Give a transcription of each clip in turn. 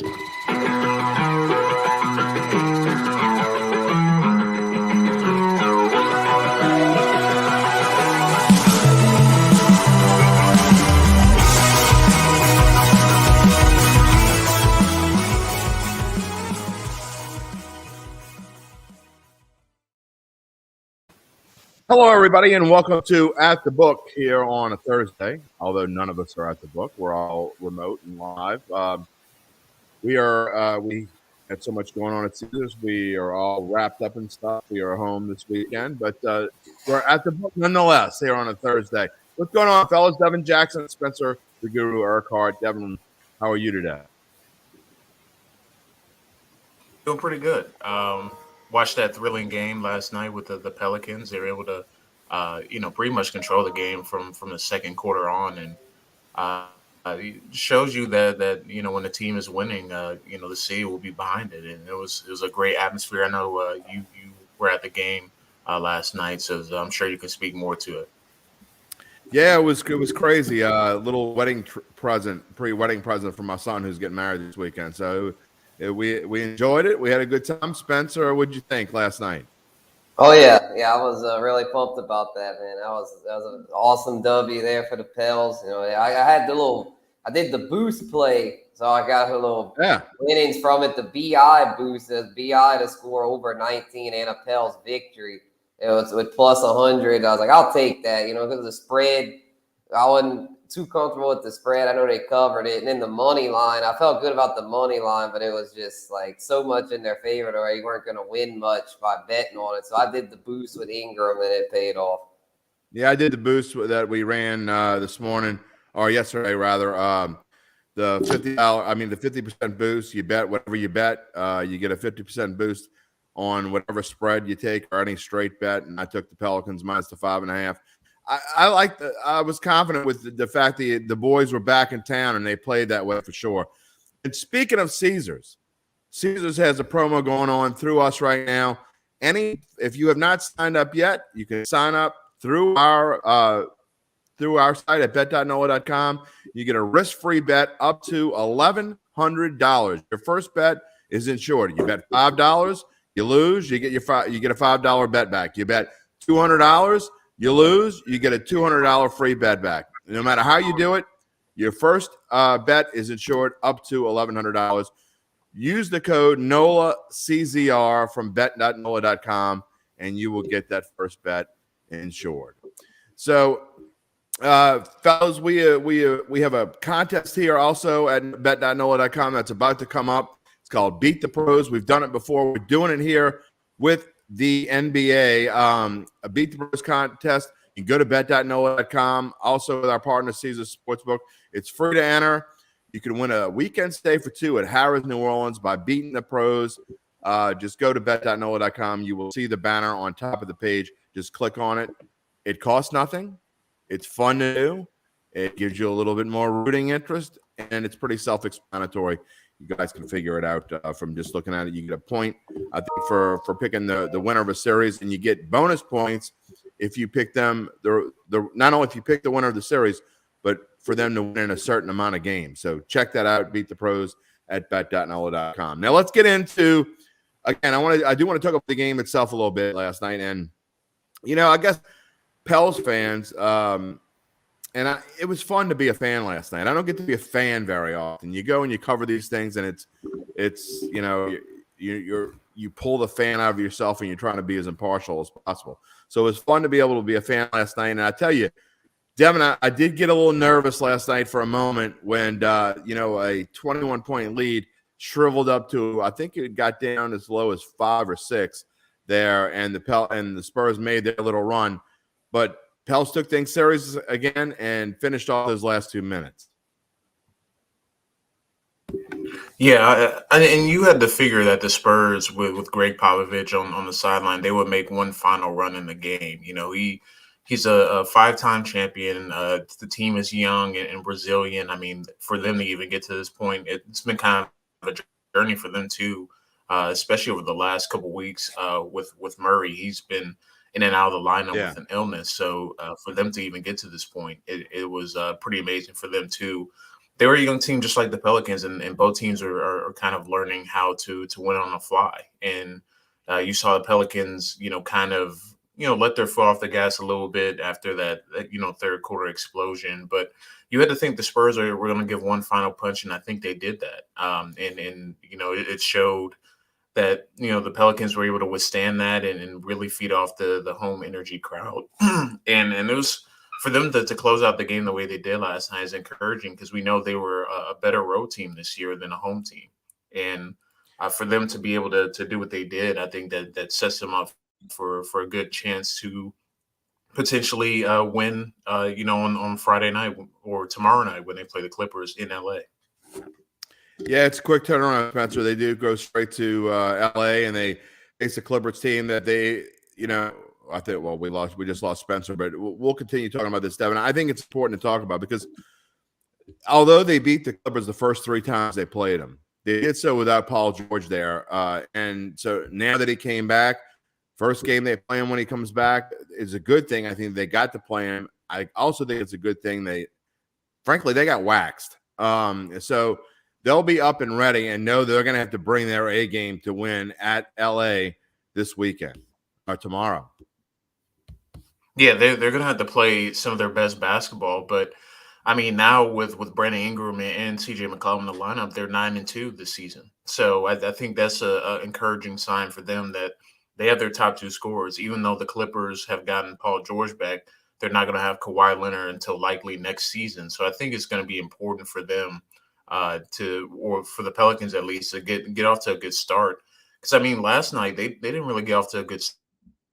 Hello, everybody, and welcome to At the Book here on a Thursday. Although none of us are at the book, we're all remote and live. We had so much going on at Caesars. We are all wrapped up in stuff. We are home this weekend, but we're at the book nonetheless here on a Thursday. What's going on, fellas? Devin Jackson, Spencer Urquhart. Devin, how are you today? Doing pretty good. Watched that thrilling game last night with the Pelicans. They were able to, pretty much control the game from the second quarter on, and it shows you that when the team is winning, the city will be behind it, and it was a great atmosphere. I know you were at the game last night, so I'm sure you can speak more to it. Yeah, it was crazy. Little pre-wedding present for my son who's getting married this weekend. So we enjoyed it. We had a good time. Spencer, what'd you think last night? Oh yeah, I was really pumped about that, man. That was an awesome W there for the Pels. I did the boost play, so I got a little winnings from it. The BI boost, the BI to score over 19 and a Pels victory. It was with plus 100. I was like, I'll take that, because the spread, I wasn't too comfortable with the spread. I know they covered it. And then the money line, I felt good about the money line, but it was just like so much in their favor to where you weren't going to win much by betting on it. So I did the boost with Ingram and it paid off. Yeah, I did the boost that we ran this morning or yesterday rather. The $50, the 50% boost, you bet whatever you bet, you get a 50% boost on whatever spread you take or any straight bet. And I took the Pelicans minus the 5.5. I was confident with the fact that the boys were back in town and they played that way for sure. And speaking of Caesars has a promo going on through us right now. If you have not signed up yet, you can sign up through our site at bet.nola.com. You get a risk-free bet up to $1,100. Your first bet is insured. You bet $5, you lose, you get a $5 bet back. You bet $200. You lose, you get a $200 free bet back. No matter how you do it, your first bet is insured up to $1,100. Use the code NOLACZR from bet.nola.com, and you will get that first bet insured. So, fellas, we have a contest here also at bet.nola.com that's about to come up. It's called Beat the Pros. We've done it before. We're doing it here with the NBA, a Beat the Pros contest. You can go to bet.nola.com. Also with our partner, Caesars Sportsbook. It's free to enter. You can win a weekend stay for two at Harrah's, New Orleans by beating the pros. Just go to bet.nola.com. You will see the banner on top of the page. Just click on it. It costs nothing. It's fun to do. It gives you a little bit more rooting interest, and it's pretty self-explanatory. You guys can figure it out from just looking at it. You get a point, I think, for picking the winner of a series, and you get bonus points if you pick them. Not only if you pick the winner of the series, but for them to win in a certain amount of games. So check that out. Beat the Pros at bet.nola.com. Now let's get into again. I do want to talk about the game itself a little bit last night, and I guess Pels fans. It was fun to be a fan last night. I don't get to be a fan very often. You go and you cover these things, and it's you pull the fan out of yourself, and you're trying to be as impartial as possible. So it was fun to be able to be a fan last night. And I tell you, Devin, I did get a little nervous last night for a moment when a 21-point lead shriveled up to, I think it got down as low as 5 or 6 there, and the Spurs made their little run, but Pels took things serious again and finished off those last 2 minutes. Yeah, and you had to figure that the Spurs with Greg Popovich on the sideline, they would make one final run in the game. He's a 5-time champion. The team is young and Brazilian. I mean, for them to even get to this point, it's been kind of a journey for them too, especially over the last couple of weeks with Murray. He's been in and out of the lineup with an illness. So for them to even get to this point, it was pretty amazing for them too. they were a young team just like the Pelicans, and both teams are kind of learning how to win on the fly. And you saw the Pelicans, kind of, let their foot off the gas a little bit after that, third quarter explosion. But you had to think the Spurs were going to give one final punch, and I think they did that. And it showed that, the Pelicans were able to withstand that and really feed off the home energy crowd. and it was for them to close out the game the way they did last night is encouraging, because we know they were a better road team this year than a home team. And for them to be able to do what they did, I think that sets them up for a good chance to potentially win, on Friday night or tomorrow night when they play the Clippers in LA. Yeah, it's a quick turnaround, Spencer. They do go straight to LA, and they face the Clippers team that they, I think, well, we just lost Spencer, but we'll continue talking about this, Devin. I think it's important to talk about because although they beat the Clippers the first 3 times they played them, they did so without Paul George there. And so now that he came back, first game they play him when he comes back is a good thing. I think they got to play him. I also think it's a good thing they got waxed. So they'll be up and ready and know they're going to have to bring their A game to win at LA this weekend or tomorrow. Yeah, they're going to have to play some of their best basketball. But, I mean, now with Brandon Ingram and CJ McCollum in the lineup, they're 9-2 this season. So I think that's an encouraging sign for them that they have their top 2 scorers. Even though the Clippers have gotten Paul George back, they're not going to have Kawhi Leonard until likely next season. So I think it's going to be important for them or for the Pelicans at least, to get off to a good start. Because, I mean, last night they didn't really get off to a good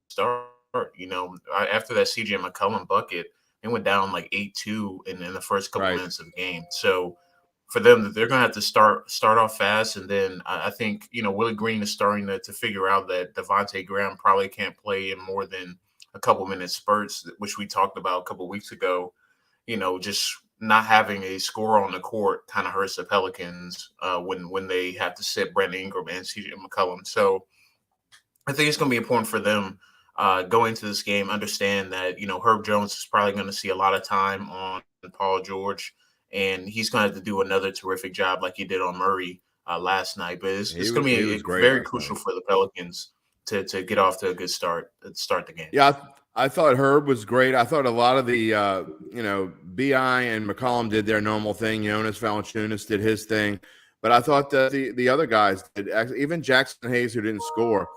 start. After that CJ McCollum bucket, they went down like 8-2 in the first couple minutes of the game. So for them, they're going to have to start off fast. And then I think, Willie Green is starting to figure out that Devontae Graham probably can't play in more than a couple minute spurts, which we talked about a couple weeks ago. Just not having a scorer on the court kind of hurts the Pelicans when they have to sit Brandon Ingram and CJ McCollum. So I think it's going to be important for them going into this game, understand that, Herb Jones is probably going to see a lot of time on Paul George, and he's going to have to do another terrific job like he did on Murray last night. But it's going to be very crucial for the Pelicans to get off to a good start the game. Yeah, I thought Herb was great. I thought a lot of the, B.I. and McCollum did their normal thing. Jonas Valanciunas did his thing. But I thought that the other guys did. Even Jackson Hayes, who didn't score,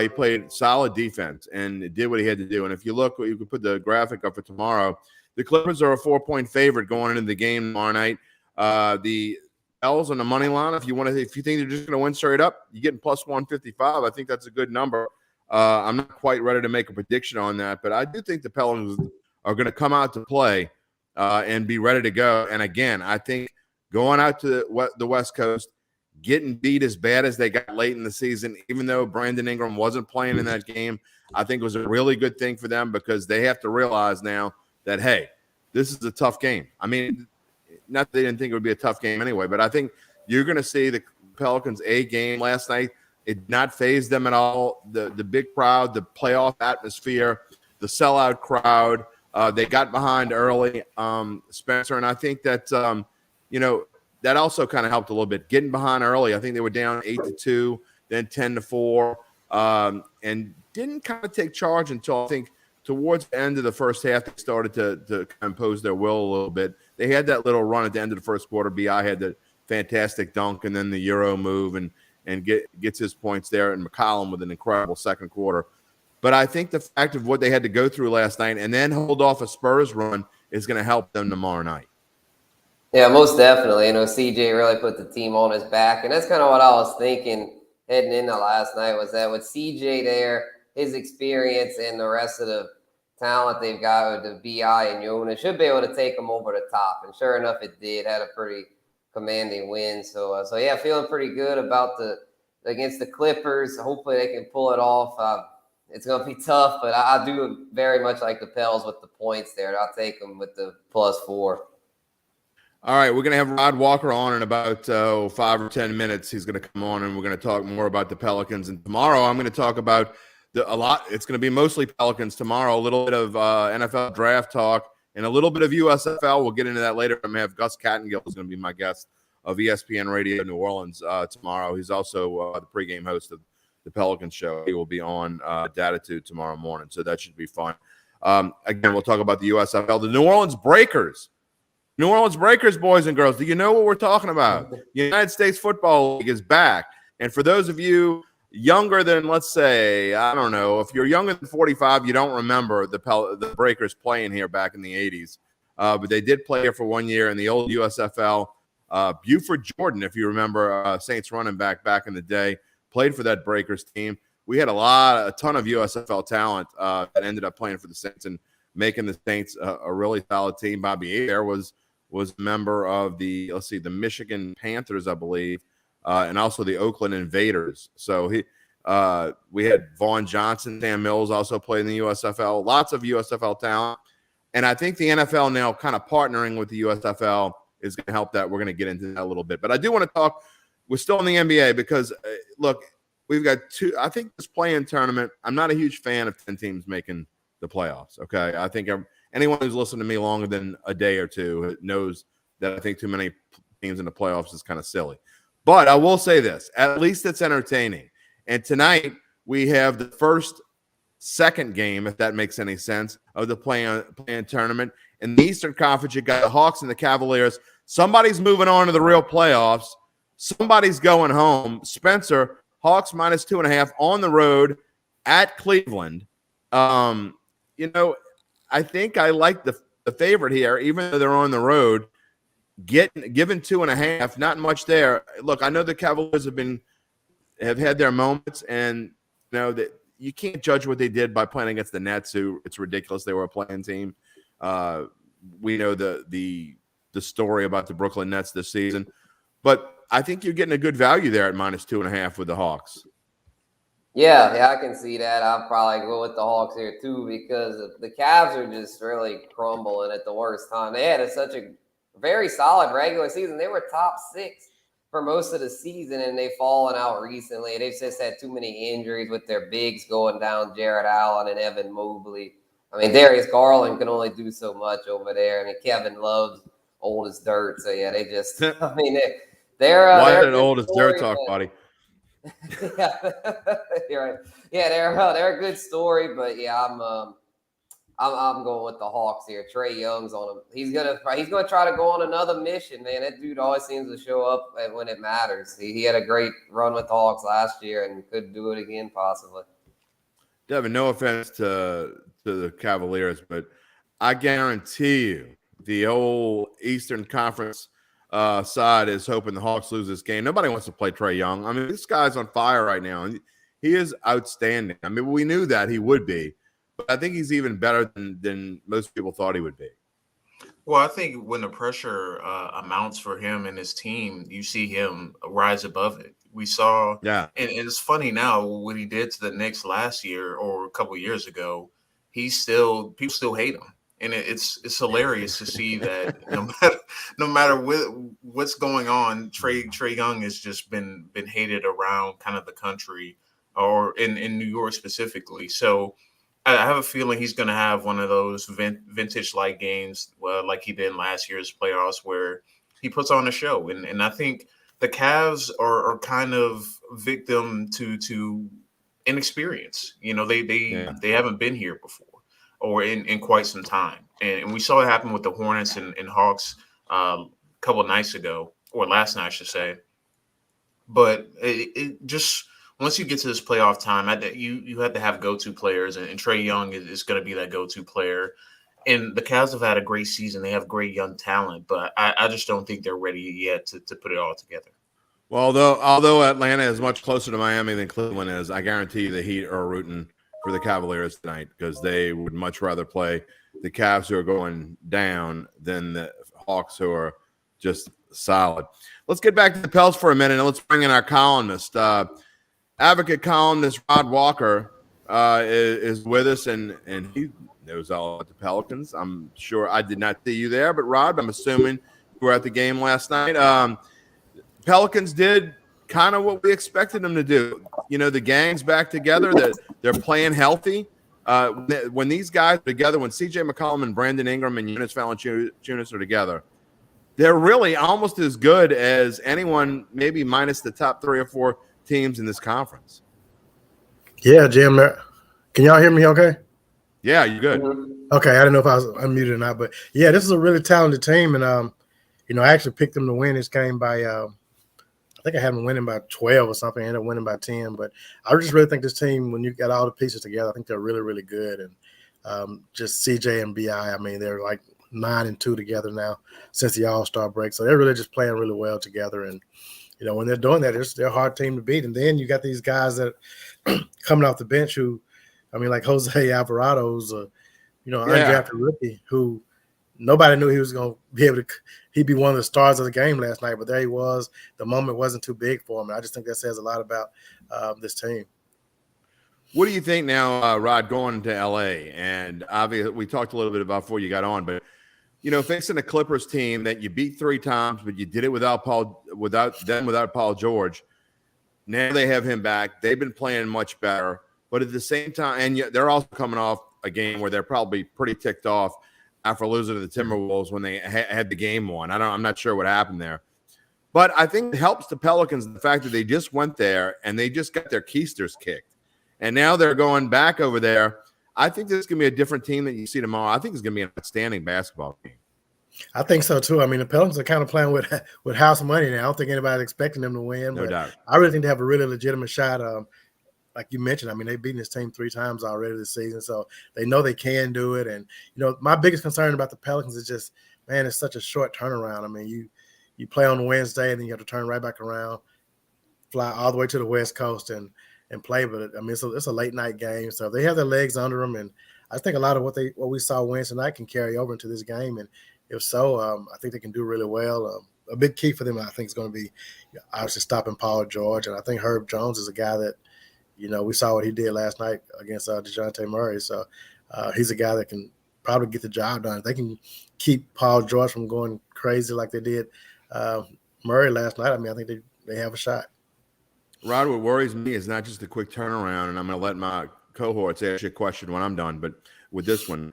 he played solid defense and did what he had to do. And if you look, you could put the graphic up for tomorrow. The Clippers are a 4-point favorite going into the game tomorrow night. The L's on the money line. If you think they're just going to win straight up, you're getting plus 155. I think that's a good number. I'm not quite ready to make a prediction on that, but I do think the Pelicans are going to come out to play and be ready to go. And again, I think going out to the West Coast, getting beat as bad as they got late in the season, even though Brandon Ingram wasn't playing in that game, I think it was a really good thing for them because they have to realize now that, hey, this is a tough game. I mean, not that they didn't think it would be a tough game anyway, but I think you're going to see the Pelicans A game last night. It did not faze them at all. The big crowd, the playoff atmosphere, the sellout crowd, they got behind early, Spencer, and I think that, that also kind of helped a little bit. Getting behind early, I think they were down 8-2, then 10-4, and didn't kind of take charge until I think towards the end of the first half, they started to impose their will a little bit. They had that little run at the end of the first quarter. B.I. had the fantastic dunk and then the Euro move and gets his points there, and McCollum with an incredible second quarter. But I think the fact of what they had to go through last night and then hold off a Spurs run is going to help them tomorrow night. Yeah, most definitely. CJ really put the team on his back, and that's kind of what I was thinking heading into last night was that with CJ there, his experience and the rest of the talent they've got with the B.I. and Jonas should be able to take them over the top. And sure enough, it did. Had a pretty commanding win. So yeah, feeling pretty good about against the Clippers. Hopefully they can pull it off. It's going to be tough, but I do very much like the Pels with the points there. I'll take them with the +4. All right, we're going to have Rod Walker on in about 5 or 10 minutes. He's going to come on, and we're going to talk more about the Pelicans. And tomorrow I'm going to talk about a lot. It's going to be mostly Pelicans tomorrow, a little bit of NFL draft talk, and a little bit of USFL. We'll get into that later. I'm going to have Gus Cattingill is going to be my guest of ESPN Radio New Orleans tomorrow. He's also the pregame host of the Pelicans show. He will be on Datitude tomorrow morning, so that should be fun. Again, we'll talk about the USFL. The New Orleans Breakers. New Orleans Breakers, boys and girls. Do you know what we're talking about? The United States Football League is back. And for those of you younger than, let's say, I don't know, if you're younger than 45, you don't remember the Breakers playing here back in the 80s. But they did play here for 1 year in the old USFL. Buford Jordan, if you remember, Saints running back in the day, played for that Breakers team. We had a ton of USFL talent that ended up playing for the Saints and making the Saints a really solid team. Bobby Adair was a member of the Michigan Panthers, I believe, and also the Oakland Invaders. So we had Vaughn Johnson, Sam Mills also played in the USFL. Lots of USFL talent, and I think the NFL now kind of partnering with the USFL is going to help that. We're going to get into that a little bit, but I do want to talk. We're still in the NBA because look. We've got I think this play-in tournament, I'm not a huge fan of 10 teams making the playoffs, okay? I think anyone who's listened to me longer than a day or two knows that I think too many teams in the playoffs is kind of silly. But I will say this, at least it's entertaining. And tonight we have the second game, if that makes any sense, of the play-in tournament. In the Eastern Conference, you got the Hawks and the Cavaliers. Somebody's moving on to the real playoffs. Somebody's going home. Spencer, Hawks -2.5 on the road at Cleveland. I think I like the favorite here, even though they're on the road. Given 2.5, not much there. Look, I know the Cavaliers have had their moments, and that you can't judge what they did by playing against the Nets, who it's ridiculous they were a playing team. We know the story about the Brooklyn Nets this season, but I think you're getting a good value there at -2.5 with the Hawks. Yeah, I can see that. I'll probably go with the Hawks here too because the Cavs are just really crumbling at the worst time. They had such a very solid regular season. They were top 6 for most of the season, and they've fallen out recently. They've just had too many injuries with their bigs going down, Jared Allen and Evan Mobley. I mean, Darius Garland can only do so much over there. I mean, Kevin Love's old as dirt. So, yeah, they just – I mean, they're why did old as dirt talk, buddy? Yeah, you're right. Yeah, they're a good story, but yeah, I'm going with the Hawks here. Trae Young's on him. He's gonna try to go on another mission, man. That dude always seems to show up when it matters. He had a great run with the Hawks last year and could do it again possibly. Devin, no offense to the Cavaliers, but I guarantee you the whole Eastern Conference side is hoping the Hawks lose this game. Nobody wants to play Trae Young. I mean, this guy's on fire right now. He is outstanding. I mean, we knew that he would be, but I think he's even better than most people thought he would be. Well, I think when the pressure amounts for him and his team, you see him rise above it. We saw, and it's funny now what he did to the Knicks last year or a couple of years ago. People still hate him. And it's hilarious to see that no matter what's going on, Trae Young has just been hated around kind of the country or in New York specifically. So I have a feeling he's going to have one of those vintage-like games like he did in last year's playoffs where he puts on a show. And I think the Cavs are kind of victim to inexperience. They haven't been here before. Or in quite some time. And we saw it happen with the Hornets and Hawks a couple of nights ago, or last night, I should say. But it just, once you get to this playoff time, you have to have go-to players, and Trae Young is going to be that go-to player. And the Cavs have had a great season. They have great young talent, but I just don't think they're ready yet to put it all together. Well, although Atlanta is much closer to Miami than Cleveland is, I guarantee you the Heat are rooting for the Cavaliers tonight because they would much rather play the Cavs who are going down than the Hawks who are just solid. Let's get back to the Pels for a minute and let's bring in our columnist. Advocate columnist Rod Walker is with us, and he knows all about the Pelicans. I'm sure I did not see you there, but Rod, I'm assuming you were at the game last night. Pelicans did kind of what we expected them to do. The gang's back together. They're playing healthy. when these guys are together, when C.J. McCollum and Brandon Ingram and Eunice Valanciunas are together, they're really almost as good as anyone, maybe minus the top 3 or 4 teams in this conference. Yeah, Jim. Can y'all hear me okay? Yeah, you're good. Okay, I didn't know if I was unmuted or not, but yeah, this is a really talented team, and I actually picked them to win this game by I think I had them winning by 12 or something. I ended up winning by 10, but I just really think this team, when you got all the pieces together, I think they're really, really good. And just CJ and BI, I mean, they're like 9-2 together now since the All-Star break, so they're really just playing really well together. And when they're doing that, they're a hard team to beat. And then you got these guys that coming off the bench who, I mean, like Jose Alvarado, who's a undrafted rookie who nobody knew he was going to be able to – he'd be one of the stars of the game last night, but there he was. The moment wasn't too big for him. And I just think that says a lot about this team. What do you think now, Rod, going to L.A.? And obviously we talked a little bit about before you got on, but, facing a Clippers team that you beat 3 times, but you did it without Paul George. Now they have him back. They've been playing much better. But at the same time, and they're also coming off a game where they're probably pretty ticked off after losing to the Timberwolves when they had the game won. I'm not sure what happened there. But I think it helps the Pelicans the fact that they just went there and they just got their keisters kicked. And now they're going back over there. I think this is going to be a different team that you see tomorrow. I think it's going to be an outstanding basketball game. I think so, too. I mean, the Pelicans are kind of playing with house money now. I don't think anybody's expecting them to win. No doubt. I really think they have a really legitimate shot. Like you mentioned, I mean, they've beaten this team 3 times already this season, so they know they can do it. And, my biggest concern about the Pelicans is just, man, it's such a short turnaround. I mean, you play on Wednesday, and then you have to turn right back around, fly all the way to the West Coast and play. But, I mean, it's a late-night game, so they have their legs under them. And I think a lot of what we saw Wednesday night can carry over into this game. And if so, I think they can do really well. A big key for them, I think, is going to be obviously stopping Paul George. And I think Herb Jones is a guy that, we saw what he did last night against DeJounte Murray. So he's a guy that can probably get the job done. If they can keep Paul George from going crazy like they did Murray last night, I mean, I think they have a shot. Rod, what worries me is not just a quick turnaround, and I'm going to let my cohorts ask you a question when I'm done, but with this one.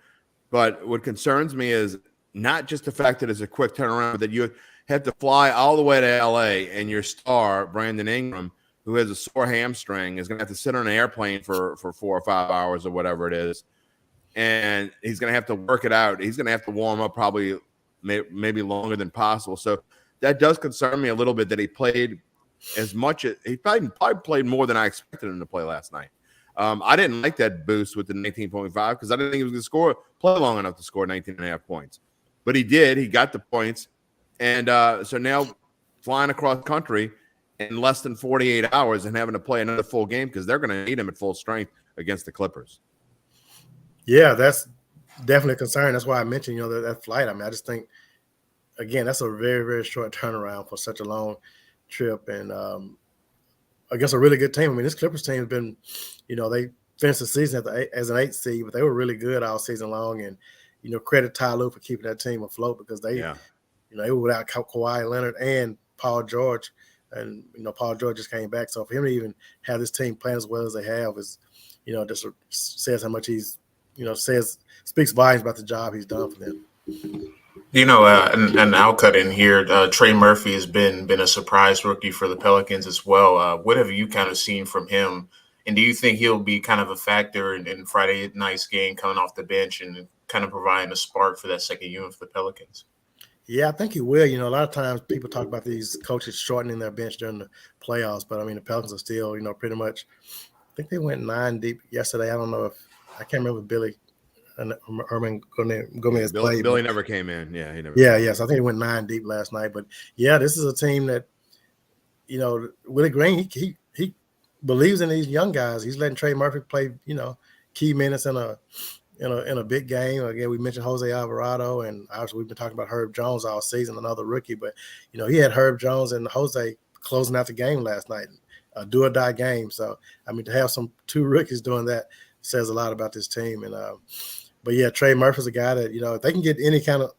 But what concerns me is not just the fact that it's a quick turnaround, but that you have to fly all the way to L.A. and your star, Brandon Ingram, who has a sore hamstring, is going to have to sit on an airplane for 4 or 5 hours or whatever it is. And he's going to have to work it out. He's going to have to warm up probably maybe longer than possible. So that does concern me a little bit that he played as much as – he probably played more than I expected him to play last night. I didn't like that boost with the 19.5 because I didn't think he was going to play long enough to score 19.5 points. But he did. He got the points. And so now flying across country – in less than 48 hours and having to play another full game because they're going to need him at full strength against the Clippers. Yeah, that's definitely a concern. That's why I mentioned, that flight. I mean, I just think, again, that's a very, very short turnaround for such a long trip. And against a really good team. I mean, this Clippers team has been, they finished the season as an 8th seed, but they were really good all season long. And, credit Ty Lue for keeping that team afloat because they were without Kawhi Leonard and Paul George. And, Paul George just came back. So for him to even have this team playing as well as they have is, just says how much he's, speaks volumes about the job he's done for them. And I'll cut in here. Trey Murphy has been a surprise rookie for the Pelicans as well. What have you kind of seen from him? And do you think he'll be kind of a factor in Friday night's game coming off the bench and kind of providing a spark for that second unit for the Pelicans? Yeah, I think he will. A lot of times people talk about these coaches shortening their bench during the playoffs, but I mean, the Pelicans are still, pretty much. I think they went 9 deep yesterday. I don't know if I can't remember Billy Herman Gomez played. Billy never came in. Yeah, he never. Yeah, yes. I think he went 9 deep last night. But yeah, this is a team that, Willie Green, he believes in these young guys. He's letting Trey Murphy play, key minutes in a big game. Again, we mentioned Jose Alvarado, and obviously we've been talking about Herb Jones all season, another rookie. But, he had Herb Jones and Jose closing out the game last night, a do-or-die game. So, I mean, to have 2 rookies doing that says a lot about this team. And but, yeah, Trey Murphy's a guy that, if they can get any kind of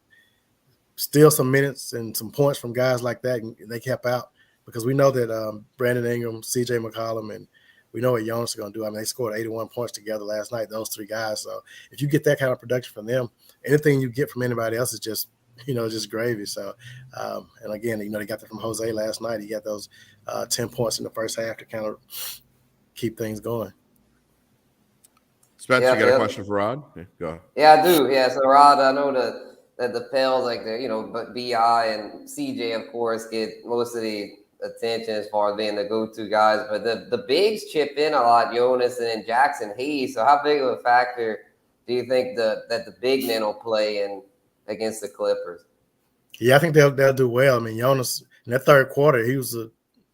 steal some minutes and some points from guys like that, and they kept out. Because we know that Brandon Ingram, C.J. McCollum, and we know what Jonas is going to do. I mean, they scored 81 points together last night, those three guys. So if you get that kind of production from them, anything you get from anybody else is just, just gravy. So, and again, they got that from Jose last night. He got those 10 points in the first half to kind of keep things going. Spencer, you got a question for Rod? Yeah, go. Yeah, I do. Yeah, so Rod, I know that the Pels, like but BI and CJ, of course, get most of the attention as far as being the go-to guys. But the bigs chip in a lot, Jonas and then Jackson Hayes. So how big of a factor do you think that the big men will play against the Clippers? Yeah, I think they'll do well. I mean, Jonas in that third quarter, he was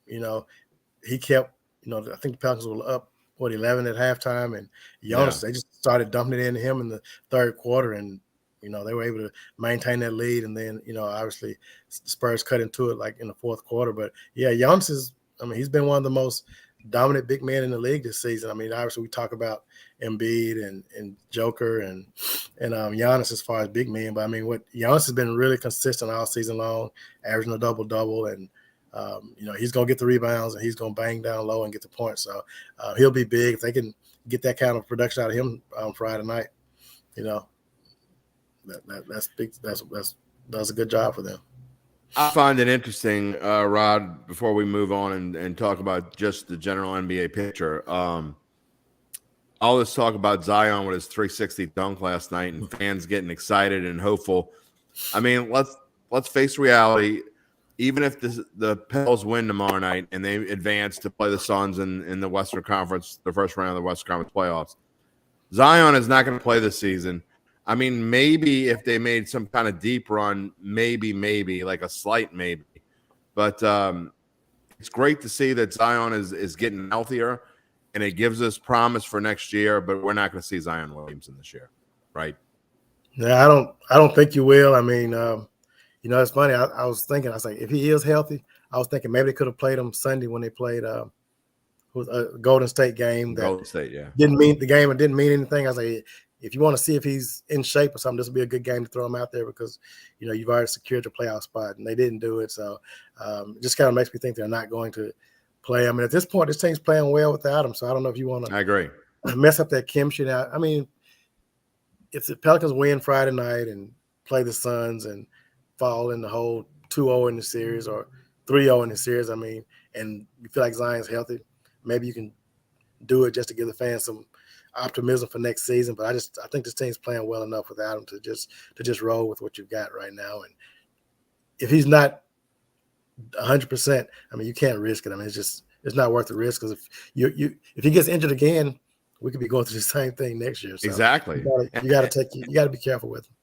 he kept, I think the Pelicans were up 11 at halftime, and Jonas, they just started dumping it into him in the third quarter, and they were able to maintain that lead, and then obviously the Spurs cut into it like in the fourth quarter. But yeah, Jonas he's been one of the most dominant big men in the league this season. I mean, obviously we talk about Embiid and Joker and Giannis as far as big men, but I mean, what Giannis has been really consistent all season long, averaging a double-double, and he's gonna get the rebounds and he's gonna bang down low and get the points. So he'll be big if they can get that kind of production out of him Friday night. That's big. That's a good job for them. I find it interesting, Rod, before we move on and talk about just the general NBA picture. All this talk about Zion with his 360 dunk last night and fans getting excited and hopeful. I mean, let's face reality. Even if the Pels win tomorrow night and they advance to play the Suns in the Western Conference, the first round of the Western Conference playoffs, Zion is not going to play this season. I mean, maybe if they made some kind of deep run, maybe like a slight maybe. But it's great to see that Zion is getting healthier, and it gives us promise for next year. But we're not going to see Zion Williamson this year, right? Yeah, I don't think you will. I mean, it's funny. I was thinking, I was like, if he is healthy, I was thinking maybe they could have played him Sunday when they played a Golden State game. Golden State, yeah. Didn't mean the game and didn't mean anything. I was like, if you want to see if he's in shape or something, this will be a good game to throw him out there because, you've already secured your playoff spot, and they didn't do it. So it just kind of makes me think they're not going to play him. And at this point, this team's playing well without him. So I don't know if you want to I agree. mess up that chemistry now. I mean, if the Pelicans win Friday night and play the Suns and fall in the whole 2-0 in the series or 3-0 in the series, I mean, and you feel like Zion's healthy, maybe you can do it just to give the fans some optimism for next season. But I think this team's playing well enough without him to just roll with what you've got right now. And if he's not 100%, I mean, you can't risk it. I mean, it's not worth the risk, because if he gets injured again, we could be going through the same thing next year. So exactly. You got to be careful with him.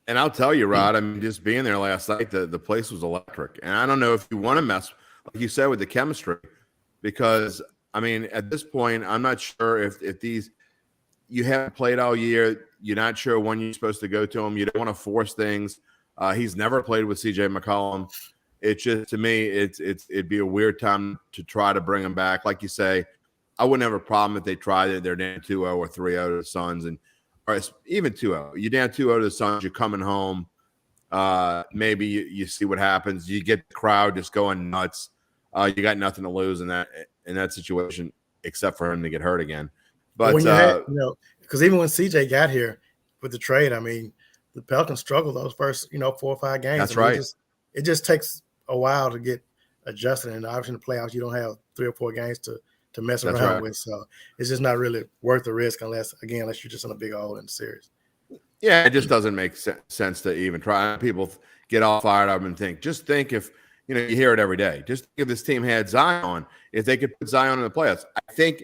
And I'll tell you, Rod, I mean, just being there last night, the place was electric. And I don't know if you want to mess, like you said, with the chemistry, because, I mean, at this point, I'm not sure if these – you haven't played all year. You're not sure when you're supposed to go to him. You don't want to force things. He's never played with CJ McCollum. It's just, to me, it'd be a weird time to try to bring him back. Like you say, I wouldn't have a problem if they tried it. They're down 2-0 or 3-0 to the Suns, or even 2-0. You're down 2-0 to the Suns. You're coming home. Maybe you see what happens. You get the crowd just going nuts. You got nothing to lose in that situation, except for him to get hurt again. But because even when CJ got here with the trade, I mean, the Pelicans struggled those first 4 or 5 games. That's right. It just takes a while to get adjusted, and obviously in the playoffs you don't have 3 or 4 games to mess around with. So it's just not really worth the risk unless you're just in a big hole in the series. Yeah, it just doesn't make sense to even try. People get all fired up and think if you hear it every day. Just think if this team had Zion, if they could put Zion in the playoffs. I think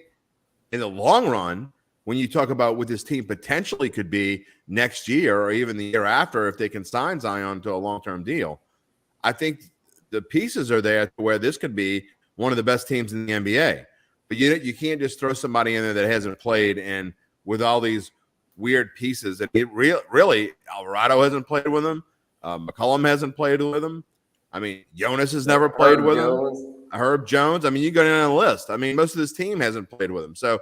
in the long run, when you talk about what this team potentially could be next year or even the year after, if they can sign Zion to a long-term deal, I think the pieces are there where this could be one of the best teams in the NBA. But you can't just throw somebody in there that hasn't played, and with all these weird pieces. And really, Alvarado hasn't played with him. McCollum hasn't played with him. I mean, Jonas has never played with him. Herb Jones. I mean, you go down the list. I mean, most of this team hasn't played with him. So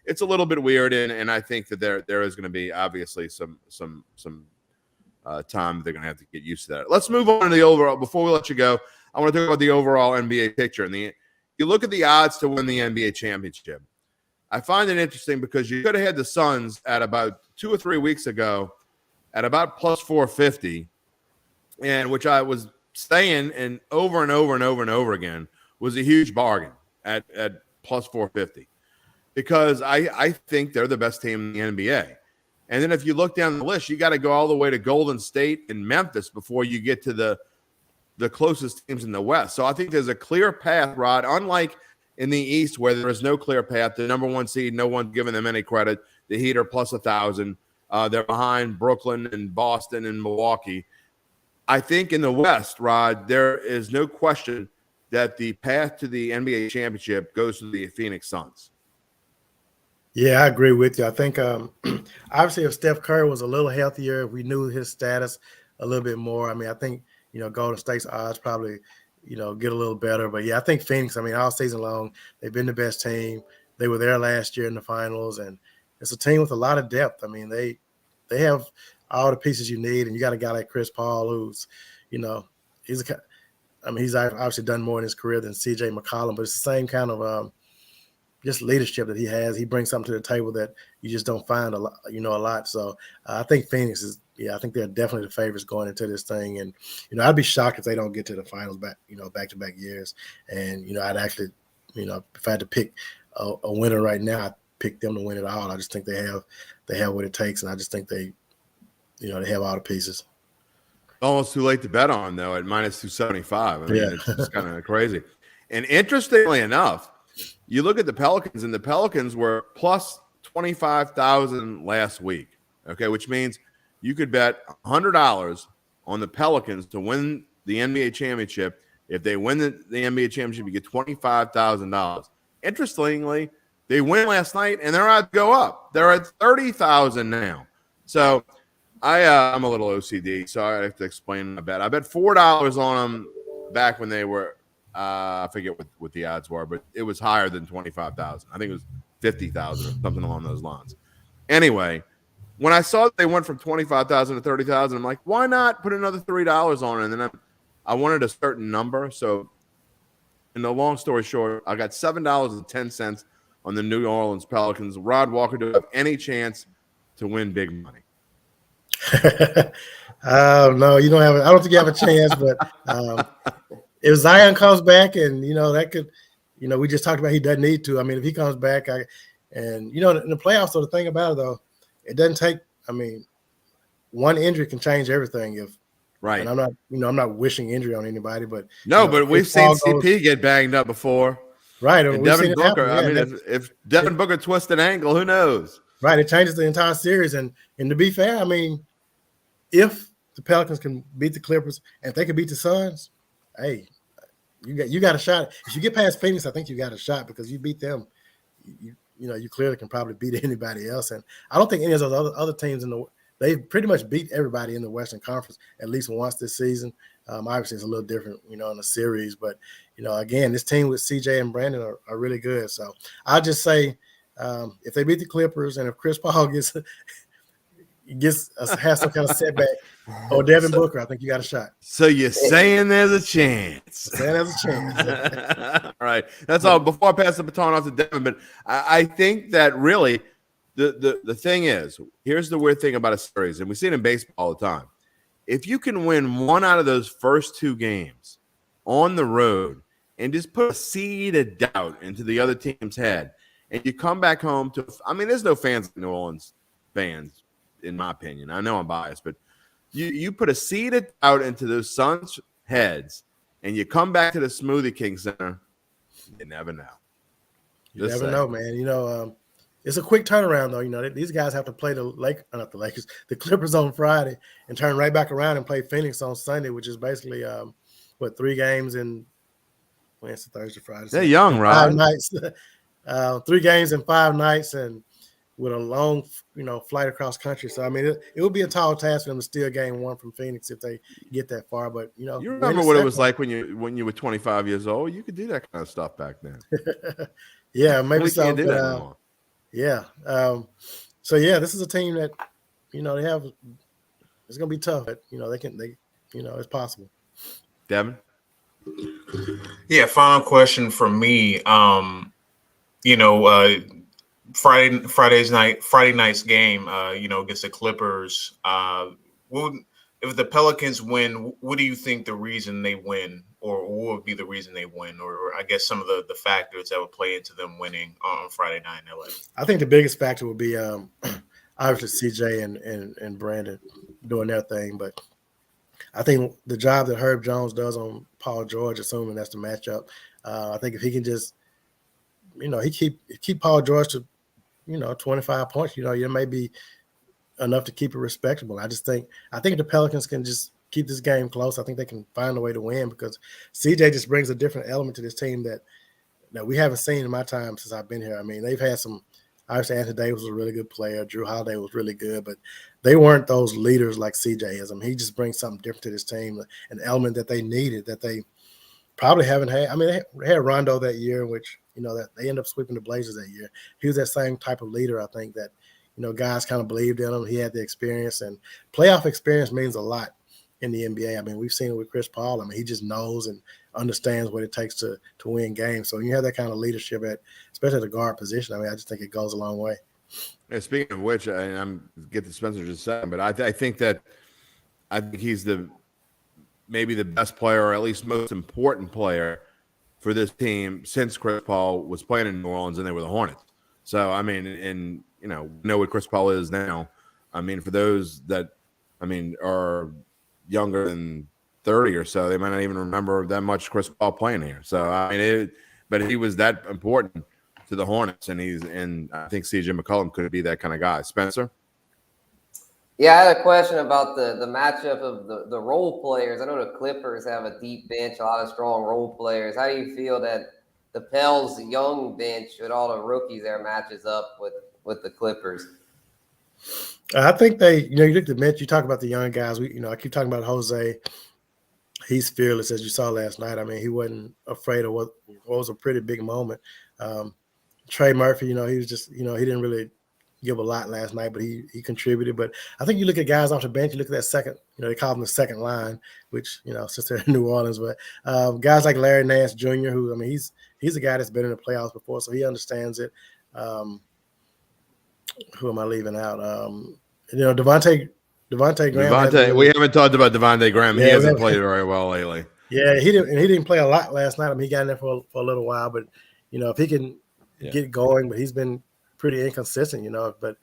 it's a little bit weird, and I think that there is going to be obviously some time they're going to have to get used to that. Let's move on to the overall. Before we let you go, I want to talk about the overall NBA picture. And you look at the odds to win the NBA championship. I find it interesting because you could have had the Suns at about 2 or 3 weeks ago at about plus 450, and which I was saying and over and over and over and over again was a huge bargain at plus 450 because I think they're the best team in the NBA. And then if you look down the list, you got to go all the way to Golden State and Memphis before you get to the closest teams in the West. So I think there's a clear path, Rod, unlike in the East where there is no clear path. The number one seed, no one's giving them any credit. The Heat are plus 1,000. They're behind Brooklyn and Boston and Milwaukee. I think in the West, Rod, there is no question that the path to the NBA championship goes to the Phoenix Suns. Yeah, I agree with you. I think obviously if Steph Curry was a little healthier, if we knew his status a little bit more, I mean, I think, Golden State's odds probably, get a little better. But, yeah, I think Phoenix, I mean, all season long, they've been the best team. They were there last year in the finals, and it's a team with a lot of depth. I mean, they have all the pieces you need, and you got a guy like Chris Paul who's, he's obviously done more in his career than C.J. McCollum, but it's the same kind of just leadership that he has. He brings something to the table that you just don't find a lot. So I think Phoenix is, I think they're definitely the favorites going into this thing. And, I'd be shocked if they don't get to the finals back-to-back years. And, I'd actually, if I had to pick a winner right now, I'd pick them to win it all. I just think they have what it takes. And I just think they have all the pieces. Almost too late to bet on, though, at minus 275. I mean, Yeah. It's just kind of crazy. And interestingly enough, you look at the Pelicans, and the Pelicans were plus 25,000 last week, okay, which means you could bet $100 on the Pelicans to win the NBA championship. If they win the NBA championship, you get $25,000. Interestingly, they win last night, and they're about to go up. They're at 30,000 now. So I'm a little OCD, so I have to explain my bet. I bet $4 on them back when they were I forget what the odds were, but it was higher than 25,000. I think it was 50,000 or something along those lines. Anyway, when I saw that they went from 25,000 to 30,000, I'm like, why not put another $3 on it? And then I wanted a certain number. So, in the long story short, I got $7.10 on the New Orleans Pelicans. Rod Walker, do you have any chance to win big money? No, you don't have. I don't think you have a chance. But if Zion comes back, and that could, we just talked about he doesn't need to. I mean, if he comes back, in the playoffs. So the thing about it though, it doesn't take. I mean, one injury can change everything. Right. And I'm not wishing injury on anybody, but no, but we've seen CP get banged up before. Right. And Devin Booker. Happen, yeah, if Devin Booker twists an ankle, who knows? Right. It changes the entire series. And to be fair, I mean, if the Pelicans can beat the Clippers and if they can beat the Suns, hey, you got a shot. If you get past Phoenix, I think you got a shot because you beat them. You clearly can probably beat anybody else. And I don't think any of those other teams they pretty much beat everybody in the Western Conference at least once this season. Obviously, it's a little different, in the series. But, again, this team with CJ and Brandon are really good. So I'll just say if they beat the Clippers and if Chris Paul has some kind of setback or Devin Booker, I think you got a shot. So you're saying there's a chance. There's a chance. All right. That's all. Before I pass the baton off to Devin, but I think that really the thing is, here's the weird thing about a series, and we see it in baseball all the time. If you can win one out of those first two games on the road and just put a seed of doubt into the other team's head, and you come back home there's no fans in New Orleans fans, in my opinion. I know I'm biased, but you put a seed of doubt into those Suns' heads, and you come back to the Smoothie King Center, you never know. You never know, man. It's a quick turnaround, though. These guys have to play the Clippers on Friday and turn right back around and play Phoenix on Sunday, which is basically 3 games in Wednesday, Thursday, Friday. They're young, right? 5 nights, 3 games in 5 nights, and with a long, flight across country. So I mean, it would be a tall task for them to steal game 1 from Phoenix if they get that far. But you remember what it was like when you were 25 years old. You could do that kind of stuff back then. Yeah, maybe so. Can't do that anymore. Yeah. So yeah, this is a team that, they have. It's gonna be tough, but it's possible. Devin. Yeah. Final question for me. Friday night's game, against the Clippers. If the Pelicans win, what do you think the reason they win, or what would be the reason they win, or I guess some of the factors that would play into them winning on Friday night in LA? I think the biggest factor would be obviously CJ and Brandon doing their thing, but I think the job that Herb Jones does on Paul George, assuming that's the matchup, I think if he can just, he keep Paul George to, 25 points, it may be enough to keep it respectable. I think the Pelicans can just keep this game close. I think they can find a way to win because CJ just brings a different element to this team that we haven't seen in my time since I've been here. I mean, they've had some. Obviously, Anthony Davis was a really good player. Drew Holiday was really good, but they weren't those leaders like CJ is. I mean, he just brings something different to this team, an element that they needed that they probably haven't had. I mean, they had Rondo that year, which, that they ended up sweeping the Blazers that year. He was that same type of leader, I think, that, guys kind of believed in him. He had the experience, and playoff experience means a lot in the NBA. I mean, we've seen it with Chris Paul. I mean, he just knows and understands what it takes to win games. So when you have that kind of leadership especially at the guard position, I mean, I just think it goes a long way. Yeah, speaking of which, I'm get to Spencer just a second, but I think he's maybe the best player, or at least most important player for this team since Chris Paul was playing in New Orleans and they were the Hornets. So, I mean, and know what Chris Paul is now. I mean, for those that, are younger than 30 or so, they might not even remember that much Chris Paul playing here. So, but he was that important to the Hornets, and I think CJ McCollum could be that kind of guy. Spencer? Yeah, I had a question about the matchup of the role players. I know the Clippers have a deep bench, a lot of strong role players. How do you feel that the Pels young bench with all the rookies there matches up with the Clippers? I think they, you look at the bench, you talk about the young guys. I keep talking about Jose. He's fearless, as you saw last night. I mean, he wasn't afraid of what was a pretty big moment. Trey Murphy, he was just, he didn't really give a lot last night, but he contributed. But I think you look at guys off the bench, you look at that second, they call them the second line, which, since they're in New Orleans, but guys like Larry Nance Jr., who, I mean, he's a guy that's been in the playoffs before, so he understands it. Who am I leaving out? Devontae Graham. We haven't talked about Devontae Graham. Yeah, he hasn't played very well lately. Yeah, he didn't play a lot last night. I mean, he got in there for a little while, but if he can get going, but he's been pretty inconsistent, But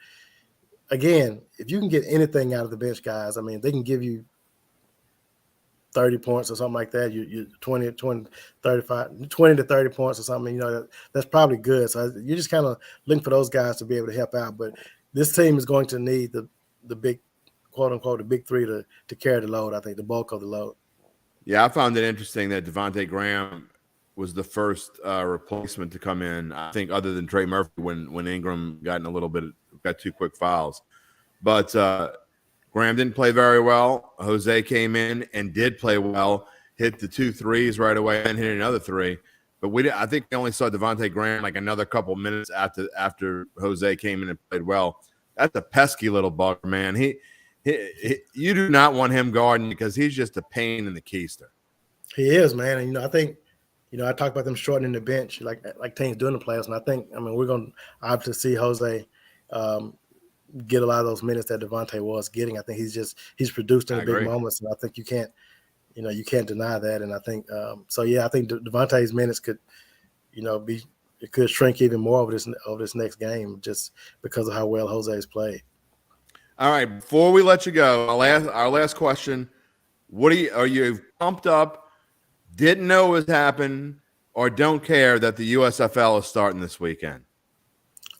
again, if you can get anything out of the bench guys, I mean, they can give you 30 points or something like that. You 20 to 30 points or something, that's probably good. So you just kind of looking for those guys to be able to help out. But this team is going to need the big, quote unquote, the big three to carry the load. I think the bulk of the load. Yeah, I found it interesting that Devontae Graham was the first replacement to come in, I think, other than Trey Murphy when Ingram got two quick fouls. But Graham didn't play very well. Jose came in and did play well, hit the 2 threes right away and hit another 3. But I think we only saw Devontae Graham like another couple minutes after Jose came in and played well. That's a pesky little bugger, man. You do not want him guarding because he's just a pain in the keister. He is, man. And, I think – I talked about them shortening the bench like teams doing the playoffs, and I think, we're going to obviously see Jose get a lot of those minutes that Devontae was getting. I think he's produced in big moments, and I think you can't deny that. And I think I think Devontae's minutes could, it could shrink even more over this next game just because of how well Jose's played. All right, before we let you go, our last question: are you pumped up? Didn't know it was happening, or don't care that the USFL is starting this weekend?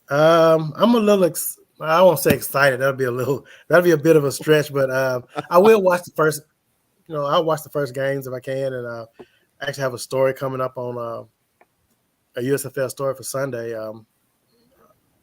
I'm a little. I won't say excited. That'll be a bit of a stretch, but I will watch the first. I'll watch the first games if I can, and actually have a story coming up on a USFL story for Sunday.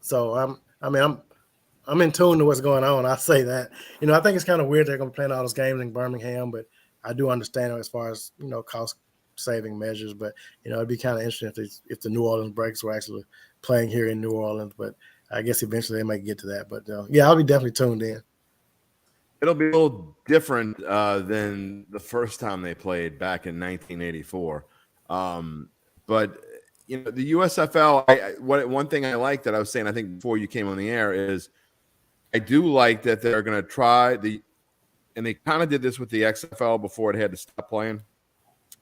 So I'm in tune to what's going on. I say that. I think it's kind of weird they're going to be playing all those games in Birmingham, but I do understand it as far as cost saving measures. But it'd be kind of interesting if the New Orleans Breakers were actually playing here in New Orleans. But I guess eventually they might get to that. But I'll be definitely tuned in. It'll be a little different than the first time they played back in 1984. But the USFL, one thing I like that I was saying, I think before you came on the air, is I do like that they're going to try and they kind of did this with the XFL before it had to stop playing,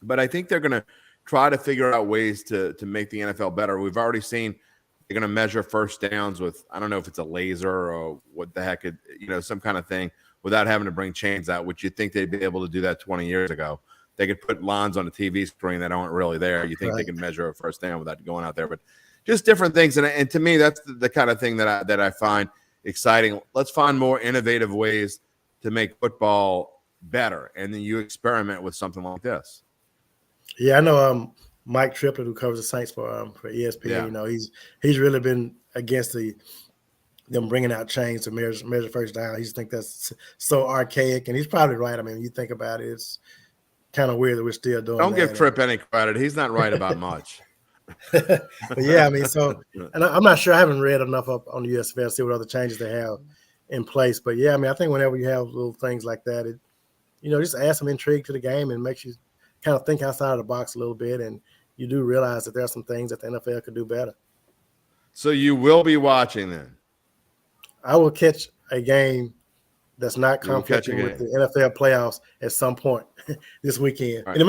but I think they're going to try to figure out ways to make the NFL better. We've already seen they're going to measure first downs with, I don't know if it's a laser or what the heck, some kind of thing, without having to bring chains out, which you'd think they'd be able to do that 20 years ago. They could put lines on the TV screen that aren't really there. You think They can measure a first down without going out there, but just different things. And to me, that's the kind of thing that I find exciting. Let's find more innovative ways to make football better, and then you experiment with something like this. Yeah, I know Mike Triplett, who covers the Saints for ESPN. Yeah. He's really been against them bringing out chains to measure first down. He just think that's so archaic, and he's probably right. I mean, when you think about it, it's kind of weird that we're still doing that. Don't give Tripp any credit. He's not right about much. But yeah, I mean, and I'm not sure. I haven't read enough up on the USFL to see what other changes they have in place. But yeah, I mean, I think whenever you have little things like that, it just adds some intrigue to the game and makes you kind of think outside of the box a little bit, and you do realize that there are some things that the NFL could do better. So you will be watching then? I will catch a game that's not conflicting with the NFL playoffs at some point this weekend. Right. And it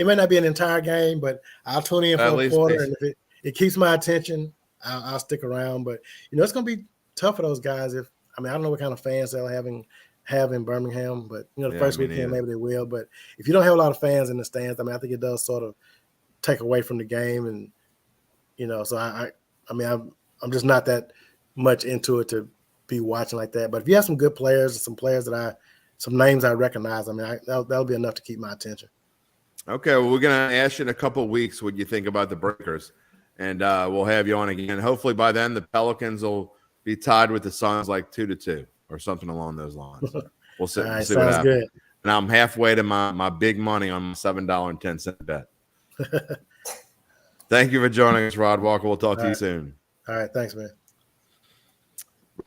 may not be an entire game, but I'll tune in for a quarter, and if it keeps my attention, I'll stick around. But it's going to be tough for those guys. I don't know what kind of fans they'll have in Birmingham, but the first weekend maybe they will. But if you don't have a lot of fans in the stands, I think it does sort of take away from the game, and so I'm just not that much into it to be watching like that. But if you have some good players and some names I recognize, that'll be enough to keep my attention. Okay, well, we're gonna ask you in a couple of weeks what you think about the Breakers, and we'll have you on again. Hopefully by then the Pelicans will be tied with the Suns like 2-2 or something along those lines. We'll see. All right, see what happens. Good. And I'm halfway to my big money on my $7.10 bet. Thank you for joining us, Rod Walker. We'll talk to you soon. All right, thanks, man.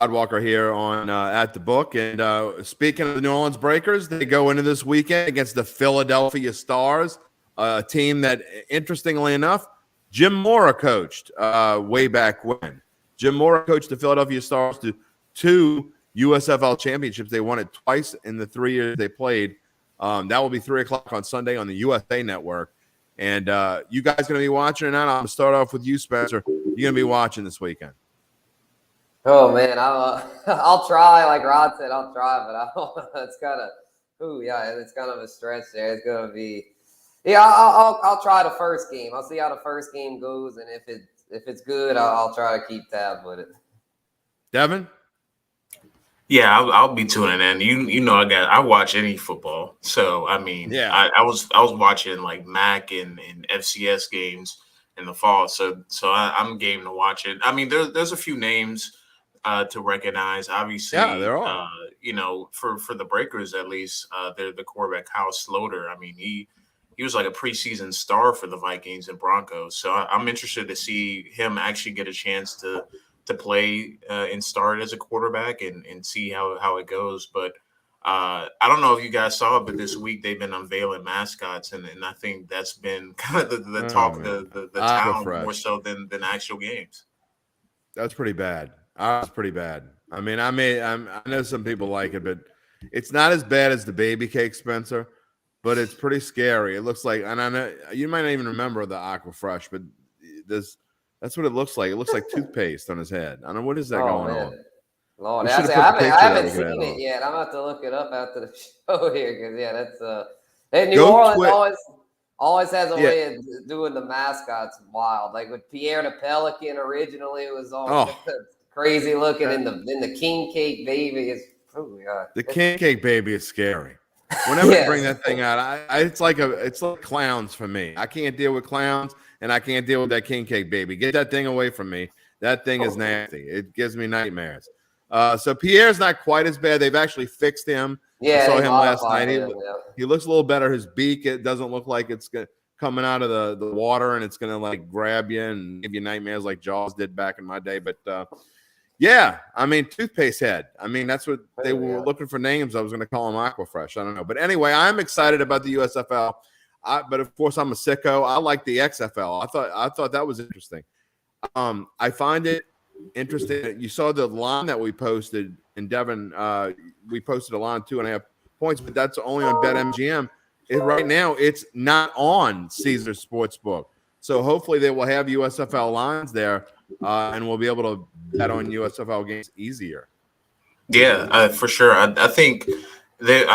Rod Walker here on At the Book. And speaking of the New Orleans Breakers, they go into this weekend against the Philadelphia Stars, a team that, interestingly enough, Jim Mora coached way back when. Jim Mora coached the Philadelphia Stars to 2 USFL championships. They won it twice in the 3 years they played. That will be 3 o'clock on Sunday on the USA Network. And you guys going to be watching or not? I'm going to start off with you, Spencer. You're going to be watching this weekend. Oh man, I'll try. Like Rod said, I'll try, but it's kind of, it's kind of a stretch there. It's gonna be, I'll try the first game. I'll see how the first game goes, and if it's good, I'll try to keep tabs with it. Devin? Yeah, I'll be tuning in. I watch any football, so I was watching like MAC and FCS games in the fall, so I'm game to watch it. I mean, there's a few names to recognize. Obviously, there are. For the Breakers at least, they're the quarterback Kyle Sloter. I mean, he was like a preseason star for the Vikings and Broncos. So I'm interested to see him actually get a chance to play and start as a quarterback and see how it goes. But I don't know if you guys saw it, but this week they've been unveiling mascots, and I think that's been kind of the talk of the town more so than actual games. That's pretty bad. That's pretty bad. I mean, I know some people like it, but it's not as bad as the baby cake, Spencer, but it's pretty scary. It looks like, and I know you might not even remember the Aquafresh, but that's what it looks like. It looks like toothpaste on his head. I don't know, what is that going on? Lord, I haven't seen it yet. I'm going to have to look it up after the show here, because that's New Orleans always has a way of doing the mascots wild. Like with Pierre the Pelican originally, it was all crazy looking, in the king cake baby the king cake baby is scary. Whenever they bring that thing out, it's like clowns for me. I can't deal with clowns, and I can't deal with that king cake baby. Get that thing away from me. That thing is nasty. It gives me nightmares. So Pierre's not quite as bad. They've actually fixed him. Yeah, I saw him last night. He looks a little better. His beak, it doesn't look like it's coming out of the water, and it's going to like grab you and give you nightmares like Jaws did back in my day. But toothpaste head. I mean, that's what they were looking for names. I was going to call him Aquafresh. I don't know. But anyway, I'm excited about the USFL. but of course I'm a sicko. I like the XFL. I thought that was interesting. I find it interesting. You saw the line that we posted in Devin. We posted a line 2.5 points, but that's only on BetMGM. Right now, it's not on Caesars Sportsbook. So hopefully they will have USFL lines there, and we'll be able to bet on USFL games easier. Yeah, for sure. I think that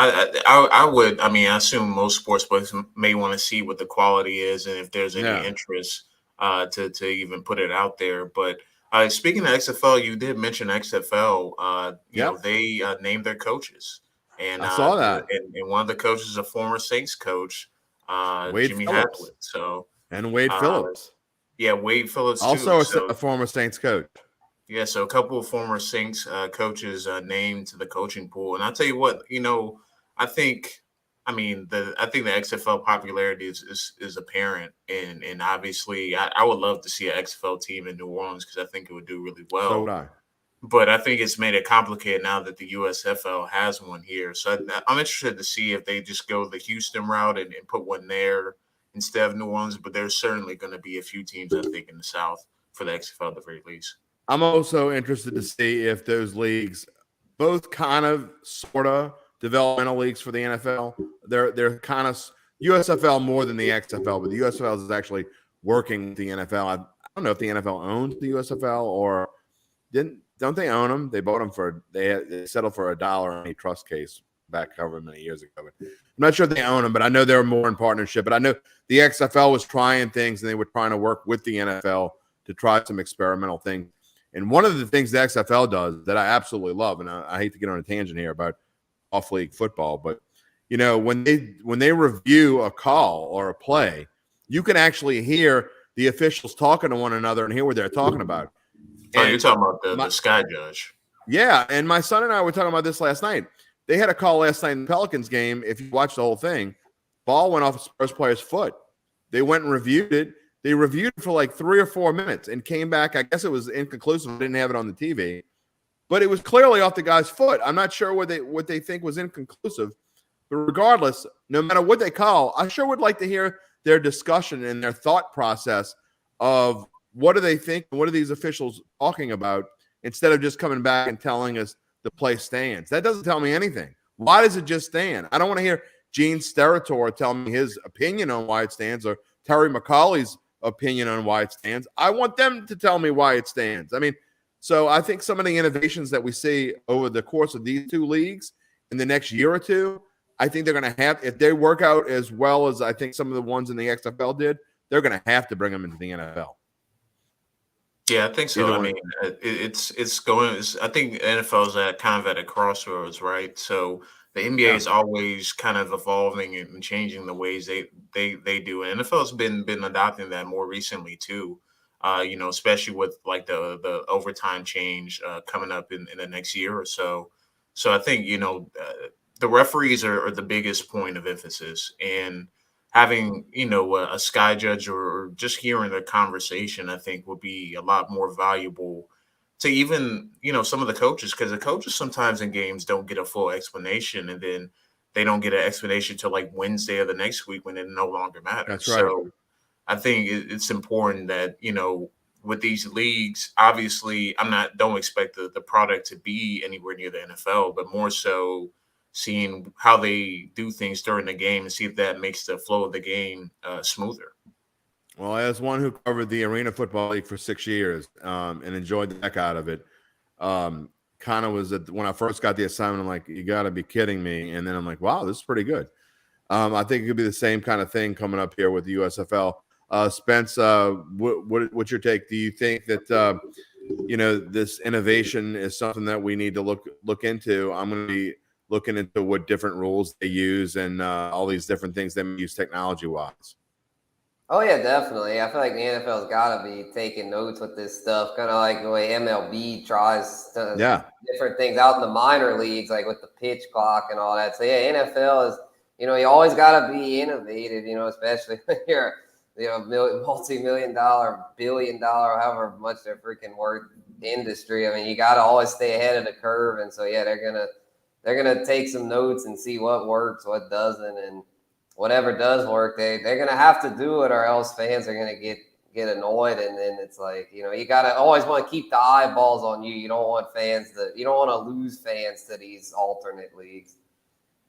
I would. I mean, I assume most sportsbooks may want to see what the quality is and if there's any interest to even put it out there. But speaking of XFL, you did mention XFL. You know, they named their coaches, and I saw that. And one of the coaches is a former Saints coach, Jimmy Phillips. Haslett. So and Wade Phillips. Yeah, Wade Phillips also too. a former Saints coach. Yeah, so a couple of former Saints coaches named to the coaching pool, and I'll tell you what, you know, I think the XFL popularity is apparent, and obviously, I would love to see an XFL team in New Orleans because I think it would do really well. So would I. But I think it's made it complicated now that the USFL has one here. So I'm interested to see if they just go the Houston route and put one there instead of New Orleans. But there's certainly going to be a few teams, I think, in the South for the XFL at the very least. I'm also interested to see if those leagues, both kind of, sort of developmental leagues for the NFL, they're kind of USFL more than the XFL, but the USFL is actually working with the NFL. I don't know if the NFL owns the USFL or don't they own them? They bought them they settled for $1 on a trust case back however many years ago. But I'm not sure if they own them, but I know they're more in partnership. But I know the XFL was trying things and they were trying to work with the NFL to try some experimental things. And one of the things the XFL does that I absolutely love, and I hate to get on a tangent here about off-league football, but you know, when they review a call or a play, you can actually hear the officials talking to one another and hear what they're talking about. Oh, you're talking about the Sky Judge. Yeah, and my son and I were talking about this last night. They had a call last night in the Pelicans game. If you watch the whole thing, ball went off a Spurs player's foot. They went and reviewed it. They reviewed it for like 3 or 4 minutes and came back. I guess it was inconclusive. I didn't have it on the TV, but it was clearly off the guy's foot. I'm not sure what they think was inconclusive, but regardless, no matter what they call, I sure would like to hear their discussion and their thought process of what do they think and what are these officials talking about instead of just coming back and telling us the play stands. That doesn't tell me anything. Why does it just stand? I don't want to hear Gene Steratore tell me his opinion on why it stands or Terry McCauley's opinion on why it stands. I want them to tell me why it stands. I mean, so I think some of the innovations that we see over the course of these two leagues in the next year or two, I think they're going to have, if they work out as well as I think some of the ones in the XFL did, they're going to have to bring them into the NFL. Yeah, I think so. I mean, it's going. I think NFL is at a crossroads, right? So the NBA is always kind of evolving and changing the ways they do. And NFL has been adopting that more recently too. You know, especially with like the overtime change coming up in the next year or so. So I think the referees are the biggest point of emphasis, and having a sky judge or just hearing the conversation, I think would be a lot more valuable to even some of the coaches, because the coaches sometimes in games don't get a full explanation, and then they don't get an explanation till like Wednesday of the next week when it no longer matters. That's right. So I think it's important that with these leagues, obviously don't expect the product to be anywhere near the NFL, but more so seeing how they do things during the game and see if that makes the flow of the game smoother. Well, as one who covered the Arena Football League for 6 years and enjoyed the heck out of it, kind of was when I first got the assignment, I'm like, you got to be kidding me. And then I'm like, wow, this is pretty good. I think it could be the same kind of thing coming up here with the USFL. Spence, what's your take? Do you think that, this innovation is something that we need to look into? I'm going to be looking into what different rules they use and all these different things they use technology-wise. Oh, yeah, definitely. I feel like the NFL's got to be taking notes with this stuff, kind of like the way MLB tries to different things out in the minor leagues, like with the pitch clock and all that. So, yeah, NFL is, you always got to be innovative, especially when you're, multi-million-dollar, billion-dollar, however much they're freaking worth industry. I mean, you got to always stay ahead of the curve. And so, yeah, they're gonna take some notes and see what works, what doesn't, and whatever does work, they're going to have to do it, or else fans are going to get annoyed. And then it's like, you got to always want to keep the eyeballs on you. You don't want to lose fans to these alternate leagues.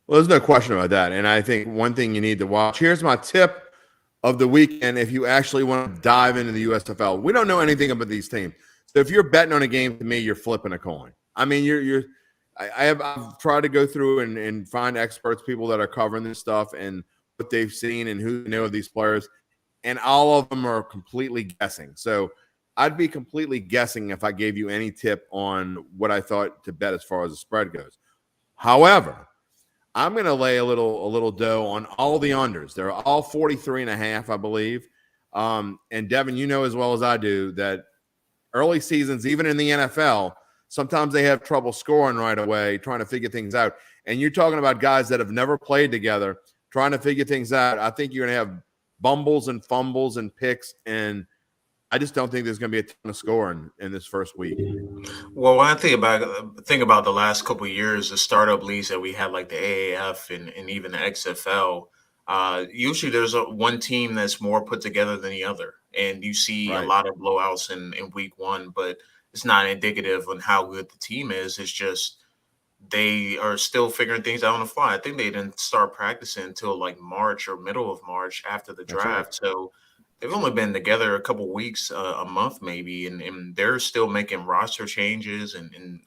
Well, there's no question about that. And I think one thing you need to watch, here's my tip of the weekend if you actually want to dive into the USFL. We don't know anything about these teams. So if you're betting on a game, to me, you're flipping a coin. I mean, I've tried to go through and find experts, people that are covering this stuff and what they've seen and who know of these players. And all of them are completely guessing. So I'd be completely guessing if I gave you any tip on what I thought to bet as far as the spread goes. However, I'm going to lay a little dough on all the unders. They're all 43.5, I believe. And Devin, you know as well as I do that early seasons, even in the NFL, sometimes they have trouble scoring right away, trying to figure things out. And you're talking about guys that have never played together, trying to figure things out. I think you're going to have bumbles and fumbles and picks, and I just don't think there's going to be a ton of scoring in this first week. Well, when I think about the last couple of years, the startup leagues that we had, like the AAF and even the XFL, usually there's one team that's more put together than the other, and you see a lot of blowouts in week one, but it's not indicative on how good the team is. It's just they are still figuring things out on the fly. I think they didn't start practicing until like March or middle of March after the draft. Right. So they've only been together a couple weeks, a month maybe, and they're still making roster changes and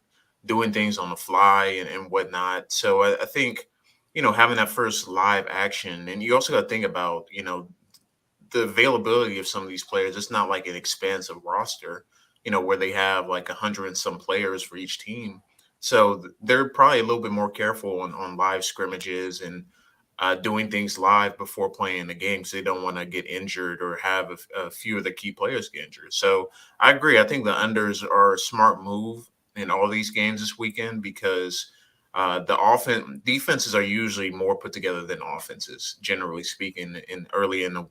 doing things on the fly and whatnot. So I think, having that first live action, and you also got to think about, the availability of some of these players. It's not like an expansive roster, where they have like 100 and some players for each team. So they're probably a little bit more careful on live scrimmages and doing things live before playing the game, so they don't want to get injured or have a few of the key players get injured. So I agree. I think the unders are a smart move in all these games this weekend because defenses are usually more put together than offenses, generally speaking, early in the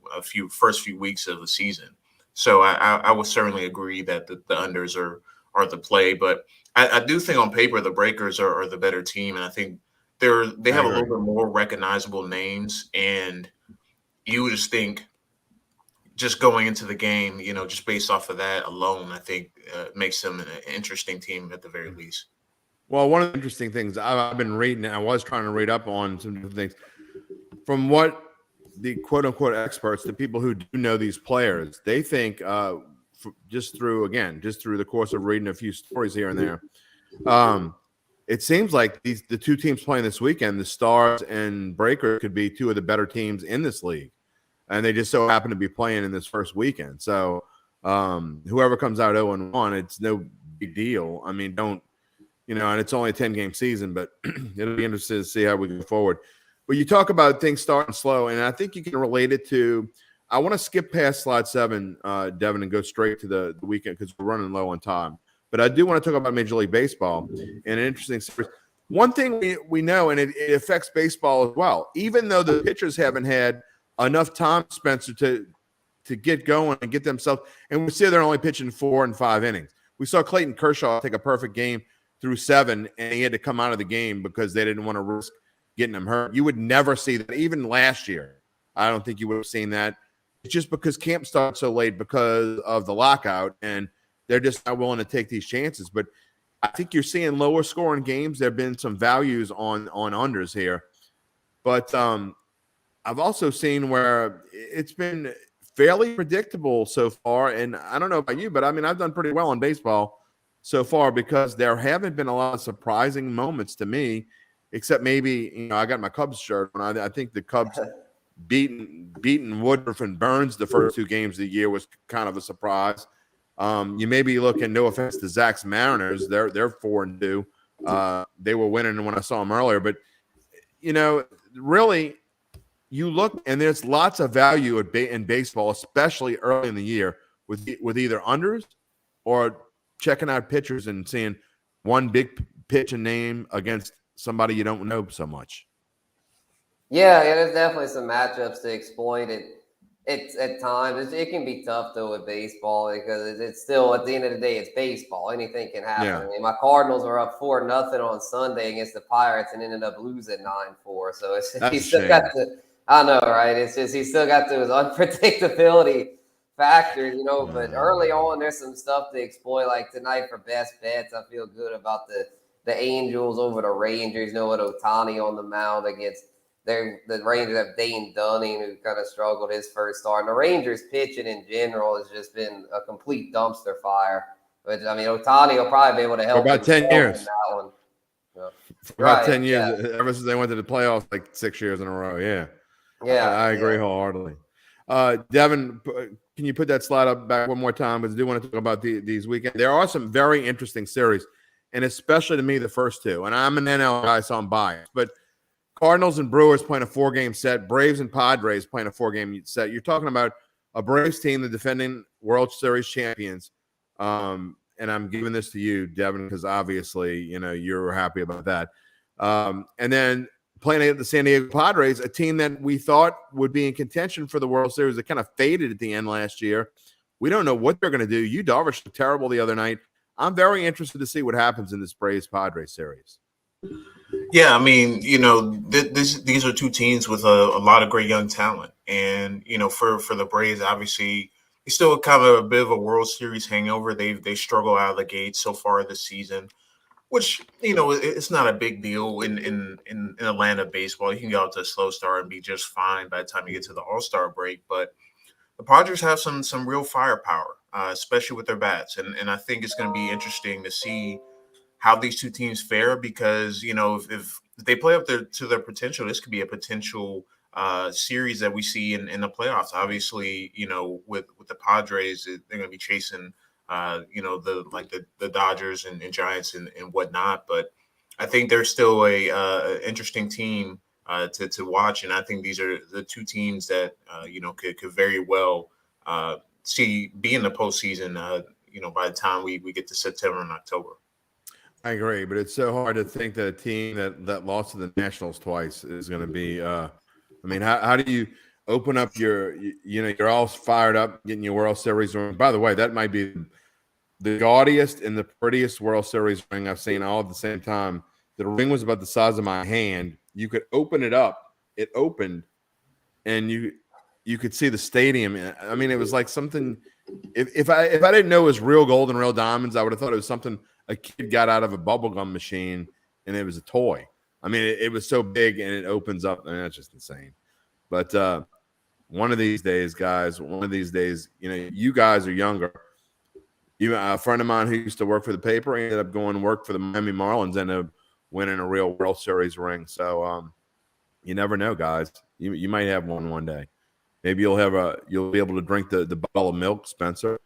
first few weeks of the season. So I would certainly agree that the unders are the play, but I do think on paper the Breakers are the better team, and I think they have a little bit more recognizable names, and you would just think just going into the game, just based off of that alone, I think makes them an interesting team at the very least. Well, one of the interesting things I've been reading, and I was trying to read up on some different things, from what the quote-unquote experts, the people who do know these players, they think just through the course of reading a few stories here and there, it seems like the two teams playing this weekend, the Stars and Breakers, could be two of the better teams in this league. And they just so happen to be playing in this first weekend. So whoever comes out 0-1, it's no big deal. I mean, and it's only a 10-game season, but it'll be interesting to see how we go forward. But you talk about things starting slow, and I think you can relate it to – I want to skip past slide 7, Devin, and go straight to the weekend because we're running low on time. But I do want to talk about Major League Baseball and an interesting series. One thing we know, and it affects baseball as well, even though the pitchers haven't had enough time, Spencer, to get going and get themselves – and we see they're only pitching 4 and 5 innings. We saw Clayton Kershaw take a perfect game through 7, and he had to come out of the game because they didn't want to risk getting him hurt. You would never see that. Even last year, I don't think you would have seen that. It's just because camp started so late because of the lockout, and they're just not willing to take these chances. But I think you're seeing lower scoring games. There have been some values on unders here. But I've also seen where it's been fairly predictable so far. And I don't know about you, but I mean, I've done pretty well in baseball so far because there haven't been a lot of surprising moments to me, except maybe, I got my Cubs shirt on. I think the Cubs beating Woodruff and Burns the first 2 games of the year was kind of a surprise. You may be looking, no offense to Zach's Mariners, they're 4-2. They were winning when I saw them earlier, but really, you look and there's lots of value in baseball, especially early in the year, with either unders or checking out pitchers and seeing one big pitch and name against somebody you don't know so much. Yeah, there's definitely some matchups to exploit. It's at times it can be tough though with baseball because it's still, at the end of the day, it's baseball. Anything can happen. Yeah. I mean, my Cardinals were up 4-0 on Sunday against the Pirates and ended up losing 9-4. So you still got I know, right? It's just he's still got those unpredictability factors, but early on there's some stuff to exploit. Like tonight for best bets, I feel good about the Angels over the Rangers, with Ohtani on the mound against the Rangers have Dane Dunning, who kind of struggled his first start. And the Rangers pitching in general has just been a complete dumpster fire. But Ohtani will probably be able to help for about 10 years. In that one. For about 10 years, ever since they went to the playoffs, like 6 years in a row. Yeah. I agree wholeheartedly. Devin, can you put that slide up back one more time? Because I do want to talk about these weekends. There are some very interesting series, and especially to me, the first two. And I'm an NL guy, so I'm biased. But Cardinals and Brewers playing a 4-game set. Braves and Padres playing a 4-game set. You're talking about a Braves team, the defending World Series champions. And I'm giving this to you, Devin, because obviously, you're happy about that. And then playing at the San Diego Padres, a team that we thought would be in contention for the World Series that kind of faded at the end last year. We don't know what they're going to do. Yu Darvish looked terrible the other night. I'm very interested to see what happens in this Braves-Padres series. Yeah, these are two teams with a lot of great young talent. And, for the Braves, obviously, they still kind of a bit of a World Series hangover. They struggle out of the gate so far this season, which, it's not a big deal in Atlanta baseball. You can get out to a slow start and be just fine by the time you get to the All-Star break. But the Padres have some real firepower, especially with their bats. And I think it's going to be interesting to see how these two teams fare because, if they play up to their potential, this could be a potential series that we see in the playoffs. Obviously, with the Padres, they're going to be chasing, the Dodgers and Giants and whatnot. But I think they're still a interesting team to watch. And I think these are the two teams that, could very well be in the postseason, by the time we get to September and October. I agree, but it's so hard to think that a team that lost to the Nationals twice is going to be how do you open up you're all fired up getting your World Series ring. By the way, that might be the gaudiest and the prettiest World Series ring I've seen all at the same time. The ring was about the size of my hand. You could open it up. It opened, and you could see the stadium. It was like something. If I didn't know it was real gold and real diamonds, I would have thought it was something a kid got out of a bubblegum machine and it was a toy. It was so big and it opens up. That's just insane. But one of these days, guys, you guys are younger. A friend of mine who used to work for the paper ended up going to work for the Miami Marlins and ended up winning a real World Series ring. So you never know, guys. You might have one day. Maybe you'll be able to drink the bottle of milk, Spencer.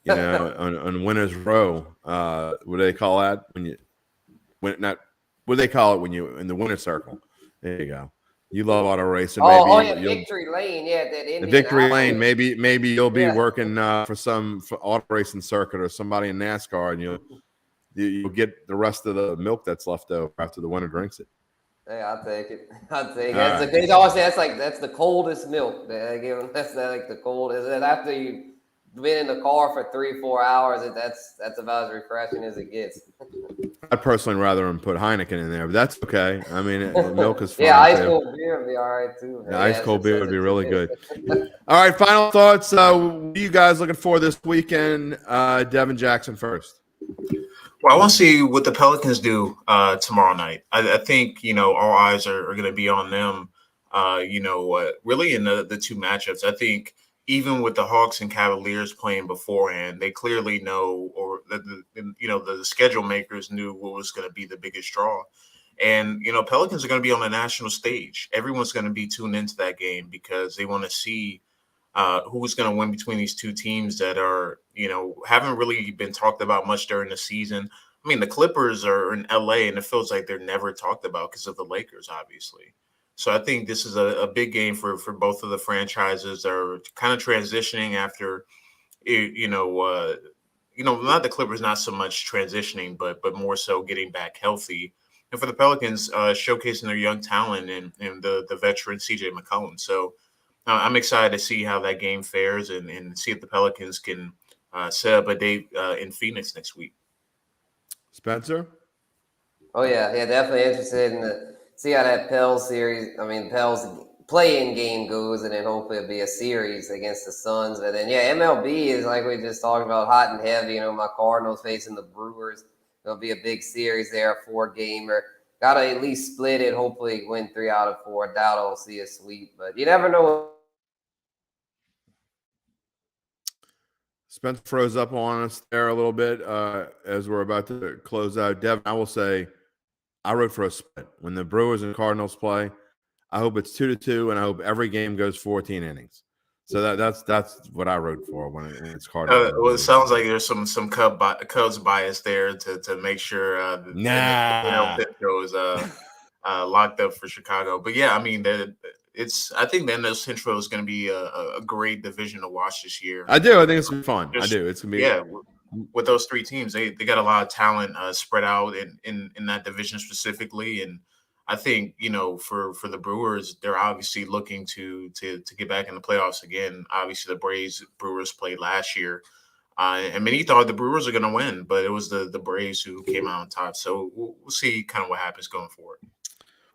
On winner's row, what do they call that what do they call it when you in the winner's circle? There you go. You love auto racing. Victory Lane, the Victory Lane. Maybe you'll be working for auto racing circuit or somebody in NASCAR, and you'll get the rest of the milk that's left over after the winner drinks it. Hey, I'll take it. They always say that's the coldest milk. They give them. That's like the coldest. And after you been in the car for 3-4 hours, that's about as refreshing as it gets. I'd personally rather them put Heineken in there, but that's okay. Milk is fine. Ice cold beer would be all right too. Yeah, ice cold beer would be really good. All right, final thoughts. What are you guys looking for this weekend? Devin Jackson first. Well, I want to see what the Pelicans do tomorrow night. I think, all eyes are going to be on them, really in the two matchups. I think even with the Hawks and Cavaliers playing beforehand, they clearly know, or the schedule makers knew what was going to be the biggest draw. And, Pelicans are going to be on the national stage. Everyone's going to be tuned into that game because they want to see who's going to win between these two teams that are, haven't really been talked about much during the season. The Clippers are in LA and it feels like they're never talked about because of the Lakers, obviously. So I think this is a big game for both of the franchises that are kind of transitioning after, not the Clippers, not so much transitioning, but more so getting back healthy. And for the Pelicans, showcasing their young talent and the veteran CJ McCollum. So I'm excited to see how that game fares and see if the Pelicans can set up a date in Phoenix next week. Spencer? Oh, yeah, definitely interested in see how that Pels series, Pels play-in game goes, and then hopefully it'll be a series against the Suns. And then, MLB is like we just talked about, hot and heavy. My Cardinals facing the Brewers. It'll be a big series there, a 4-gamer. Got to at least split it, hopefully win 3 out of 4. Doubt I'll see a sweep, but you never know. Spencer froze up on us there a little bit as we're about to close out. Devin, I will say I wrote for a split. When the Brewers and Cardinals play, I hope it's 2-2, and I hope every game goes 14 innings. So that's what I wrote for when it's Cardinals. Well, it sounds like there's some Cubs bias there to make sure the Central is locked up for Chicago. But yeah, I think the NL Central is going to be a great division to watch this year. I do. I think it's going to be fun. I do. It's going to be with those 3 teams, they got a lot of talent spread out in that division specifically. And I think, for the Brewers, they're obviously looking to get back in the playoffs again. Obviously, the Brewers played last year. And many thought the Brewers are going to win, but it was the Braves who came out on top. So we'll see kind of what happens going forward.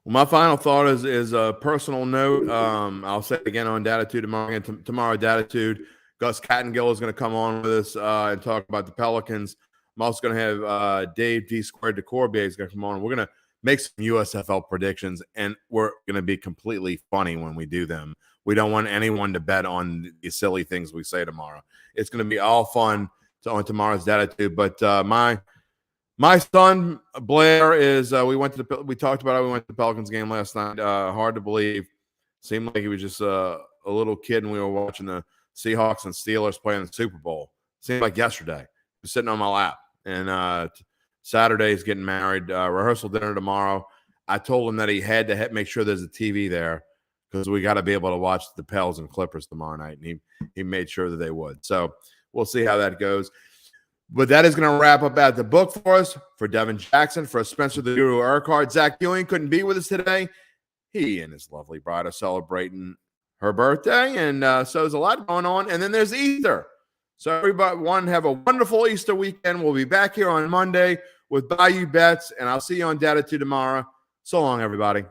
Well, my final thought is a personal note. I'll say it again on Datitude tomorrow. Tomorrow, Datitude. Gus Cattengill is going to come on with us and talk about the Pelicans. I'm also going to have Dave D Squared DeCorbier is going to come on. We're going to make some USFL predictions, and we're going to be completely funny when we do them. We don't want anyone to bet on the silly things we say tomorrow. It's going to be all fun on tomorrow's Datitude. But my son Blair is. We talked about how we went to the Pelicans game last night. Hard to believe. Seemed like he was just a little kid, and we were watching the Seahawks and Steelers playing the Super Bowl. Seemed like yesterday. He was sitting on my lap. And Saturday's getting married. Rehearsal dinner tomorrow. I told him that he had to make sure there's a TV there because we got to be able to watch the Pels and Clippers tomorrow night. And he made sure that they would. So we'll see how that goes. But that is going to wrap up at the book for us. For Devin Jackson, for Spencer the Guru Urquhart, Zach Ewing couldn't be with us today. He and his lovely bride are celebrating her birthday, and so there's a lot going on. And then there's Easter. So everybody, have a wonderful Easter weekend. We'll be back here on Monday with Bayou Bets, and I'll see you on Datitude tomorrow. So long, everybody.